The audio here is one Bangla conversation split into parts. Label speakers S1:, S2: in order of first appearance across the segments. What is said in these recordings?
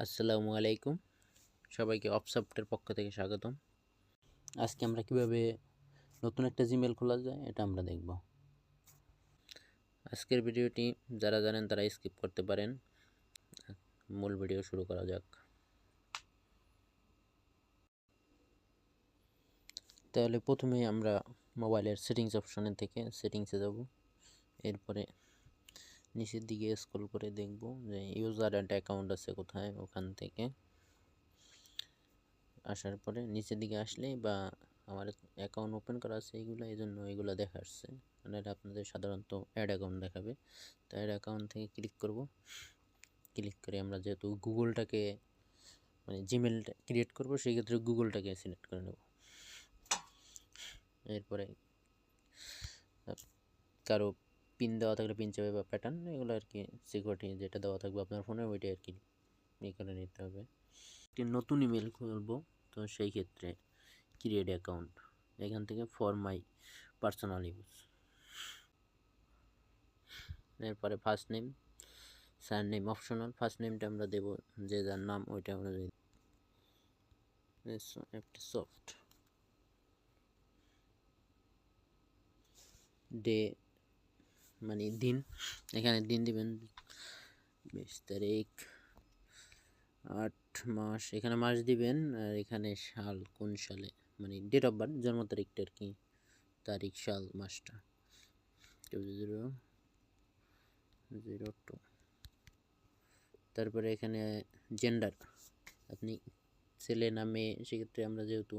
S1: আসসালামু আলাইকুম, সবাইকে অফসফটের পক্ষ থেকে স্বাগতম। আজকে আমরা কিভাবে নতুন একটা জিমেল খোলা যায় এটা আমরা দেখব। আজকের ভিডিওটি যারা জানেন তারা স্কিপ করতে পারেন। মূল ভিডিও শুরু করা যাক। তাহলে প্রথমে আমরা মোবাইলের সেটিংস অপশনের থেকে সেটিংসে যাব। এরপরে নিচের দিকে স্ক্রল করে দেখব যে ইউজার অ্যান্ড অ্যাকাউন্ট আছে কোথায়, ওখান থেকে আসার পরে নিচের দিকে আসলেই বা আমার অ্যাকাউন্ট ওপেন করা আছে এইগুলো, এই জন্য এইগুলো দেখা আসছে, মানে এটা আপনাদের সাধারণত অ্যাড অ্যাকাউন্ট দেখাবে। তো অ্যাড অ্যাকাউন্ট থেকে ক্লিক করব। ক্লিক করে আমরা যেহেতু গুগলটাকে মানে জিমেলটা ক্রিয়েট করব, সেই ক্ষেত্রে গুগলটাকে সিলেক্ট করে নেব। এরপরে কারো পিন দেওয়া থাকলে পিন চাবে বা প্যাটার্ন, এগুলো আর কি সিকিউরিটি যেটা দেওয়া থাকবে আপনার ফোনে ওইটাই আর কি ই করে নিতে হবে। একটি নতুন ইমেল খুলব, তো সেই ক্ষেত্রে ক্রিয়েট অ্যাকাউন্ট, এখান থেকে ফর মাই পার্সোনাল ইউজ। এরপরে ফার্স্ট নেম, সার নেম অপশনাল। ফার্স্ট নেমটা আমরা দেব যে যার নাম ওইটা আমরা দেব একটা সফট। ডে মানে দিন, এখানে দিন দিবেন 20 তারিখ 8 মাস, এখানে মাস দিবেন, আর এখানে সাল কোন সালে মানে ডেট অফ বার্থ, জন্ম তারিখটা আর কি, তারিখ সাল মাসটা 2002। তারপরে এখানে জেন্ডার, আপনি ছেলে না মেয়ে, সেক্ষেত্রে আমরা যেহেতু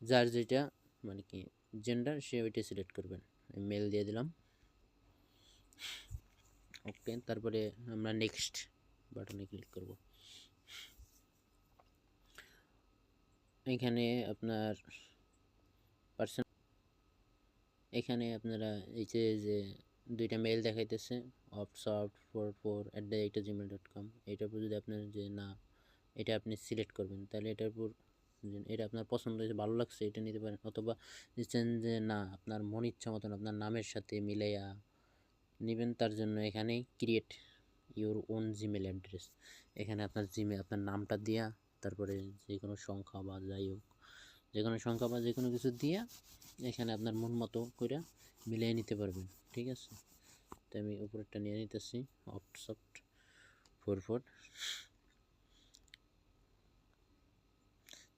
S1: যার যেটা মানে কি জেন্ডার সে ওইটা সিলেক্ট করবেন। মেল দিয়ে দিলাম, ওকে। তারপরে আমরা নেক্সট বাটনে ক্লিক করব। এখানে আপনার পার্সন, এখানে আপনারা এই যে দুইটা মেল দেখাইতেছে opsoft44@gmail.com, এইটার উপর যদি আপনার যে না এটা আপনি সিলেক্ট করবেন, তাহলে এটার উপর এটা আপনার পছন্দ হয়েছে, ভালো লাগছে, এটা নিতে পারেন। অথবা দিচ্ছেন যে না আপনার মন ইচ্ছা মতন আপনার নামের সাথে মিলাইয়া নেবেন, তার জন্য এখানে create your own Gmail address, এখানে আপনার জিমেল আপনার নামটা দিয়া তারপরে যে কোনো সংখ্যা বা যাই হোক যে কোনো সংখ্যা বা যে কোনো কিছু দিয়া এখানে আপনার মন মতো করে মিলিয়ে নিতে পারবেন, ঠিক আছে। তো আমি উপরেরটা নিয়ে নিতেছি opsoft44।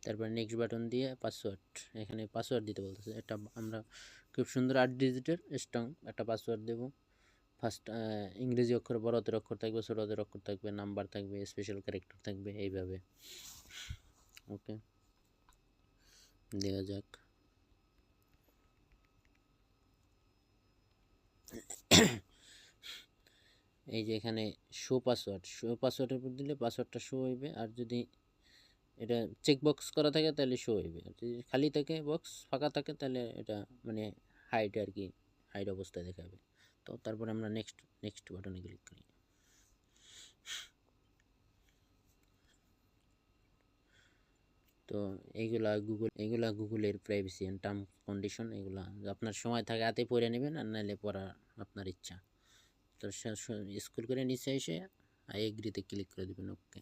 S1: তারপর নেক্সট বাটন দিয়ে পাসওয়ার্ড, এখানে পাসওয়ার্ড দিতে বলতেছে। এটা আমরা খুব সুন্দর 8 ডিজিটের স্ট্রং একটা পাসওয়ার্ড দেব। ফার্স্ট ইংরেজি অক্ষর, বড় হাতের অক্ষর থাকবে, ছোট হাতের অক্ষর থাকবে, নাম্বার থাকবে, স্পেশাল ক্যারেক্টার থাকবে, এইভাবে। ওকে, দেওয়া যাক। এই যে এখানে শো পাসওয়ার্ডের উপর দিলে পাসওয়ার্ডটা শো হইবে, আর যদি এটা চেক বক্স করা থাকে তাহলে শো হইবে, আর যদি খালি থাকে বক্স ফাঁকা থাকে তাহলে এটা মানে হাইড আর কি, হাইড অবস্থায় দেখাবে। তো তারপরে আমরা নেক্সট বাটনে ক্লিক করি। তো এইগুলা গুগলের প্রাইভেসি অ্যান্ড টার্ম কন্ডিশন, এগুলা আপনার সময় থাকে হাতে পড়ে নেবেন, আর নাহলে পড়া আপনার ইচ্ছা। তো স্কুল করে নিচে এসে আই এগ্রিতে ক্লিক করে দেবেন, ওকে।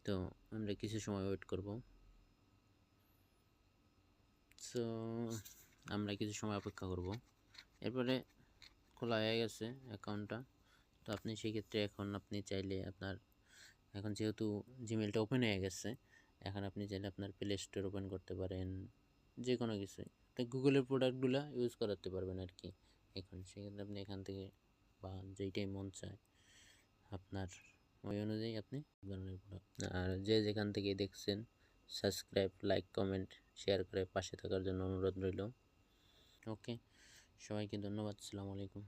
S1: তো আমরা কিছু সময় ওয়েট করব। সো আমরা কিছু সময় অপেক্ষা করব। এরপরে খোলা হয়ে গেছে অ্যাকাউন্টটা। তো আপনি সেক্ষেত্রে এখন আপনি চাইলে আপনার এখন যেহেতু জিমেলটা ওপেন হয়ে গেছে, এখন আপনি চাইলে আপনার প্লে স্টোর ওপেন করতে পারেন, যে কোনো কিছুই গুগলের প্রোডাক্টগুলো ইউজ করাতে পারবেন আর কি। এখন সেক্ষেত্রে আপনি এখান থেকে বা যেইটাই মন চায় আপনার ওই অনুযায়ী আপনি ধরনের প্রোডাক্ট। আর যে যেখান থেকে দেখছেন সাবস্ক্রাইব, লাইক, কমেন্ট, শেয়ার করে পাশে থাকার জন্য অনুরোধ রইল। ওকে, সবাইকে ধন্যবাদ। আসসালামু আলাইকুম।